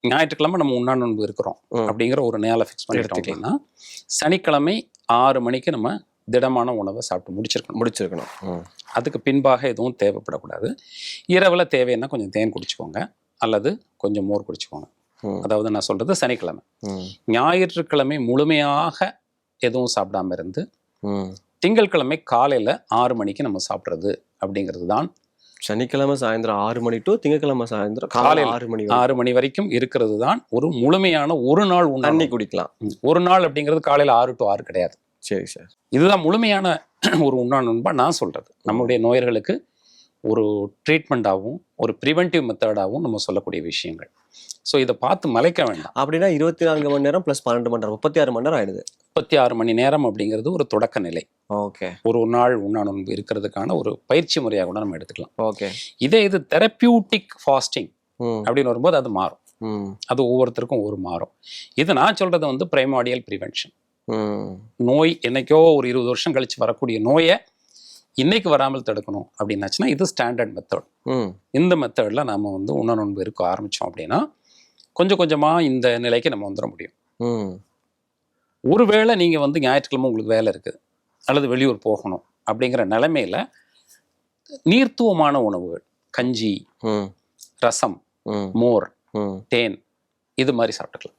ஞாயிற்றுக்கிழமை நம்ம உண்ணா நோன்பு இருக்கிறோம் அப்படிங்கிற ஒரு நேரம் ஃபிக்ஸ் பண்ணிட்டோம் அப்படின்னா சனிக்கிழமை 6 மணிக்கு நம்ம திடமான உணவை சாப்பிட்டு முடிச்சிருக்கணும். அதுக்கு பின்பாக எதுவும் தேவைப்படக்கூடாது. இரவுல தேவைன்னா கொஞ்சம் தேன் குடிச்சுக்கோங்க அல்லது கொஞ்சம் மோர் குடிச்சுக்கோங்க. அதாவது நான் சொல்றது சனிக்கிழமை. ஞாயிற்றுக்கிழமை முழுமையாக எதுவும் சாப்பிடாம இருந்து திங்கட்கிழமை காலையில 6 மணிக்கு நம்ம சாப்பிட்றது அப்படிங்கிறது தான். சனிக்கிழமை சாயந்தரம் 6 மணி டு திங்கட்கிழமை சாயந்தரம் காலையில் 6 மணி வரைக்கும் இருக்கிறது தான் ஒரு முழுமையான ஒரு நாள் தண்ணி குடிக்கலாம். ஒரு நாள் அப்படிங்கிறது காலையில் 6 to 6 கிடையாது. சரி சார். இதுதான் முழுமையான ஒரு உண்ணா நோன்பா நான் சொல்றது. நம்மளுடைய நோயர்களுக்கு ஒரு ட்ரீட்மெண்ட்டாகவும் ஒரு ப்ரிவென்டிவ் மெத்தடாகவும் நம்ம சொல்லக்கூடிய விஷயங்கள். ஸோ இதை பார்த்து மலைக்க வேண்டாம். அப்படின்னா 24 மணி நேரம் ப்ளஸ் 12 மணி நேரம் 36 மணி நேரம் ஆயிடுது. 36 மணி நேரம் அப்படிங்கிறது ஒரு தொடக்க நிலை. ஓகே. ஒரு நாள் உண்ணா நோன்பு இருக்கிறதுக்கான ஒரு பயிற்சி முறையாக கூட நம்ம எடுத்துக்கலாம். ஓகே. இது தெரப்பியூட்டிக் ஃபாஸ்டிங் அப்படின்னு வரும்போது அது மாறும். அது ஒவ்வொருத்தருக்கும் மாறும். இது நான் சொல்றது வந்து பிரைமாடியல் ப்ரிவென்ஷன். நோய் என்னைக்கோ ஒரு 20 வருஷம் கழிச்சு வரக்கூடிய நோயை இன்னைக்கு வராமல் தடுக்கணும் அப்படின்னாச்சுன்னா இது ஸ்டாண்டர்ட் மெத்தட். இந்த மெத்தட்ல நாம வந்து உண்ணா நோன்பு இருக்க ஆரம்பிச்சோம் அப்படின்னா கொஞ்சம் கொஞ்சமா இந்த நிலைக்கு நம்ம வந்துட முடியும். ஒருவேளை நீங்க வந்து ஞாயிற்றுக்கிழமை உங்களுக்கு வேலை இருக்குது அல்லது வெளியூர் போகணும் அப்படிங்கிற நிலைமையில நீர்த்துவமான உணவுகள், கஞ்சி, ரசம், மோர், தேன் இது மாதிரி சாப்பிட்டுக்கலாம்.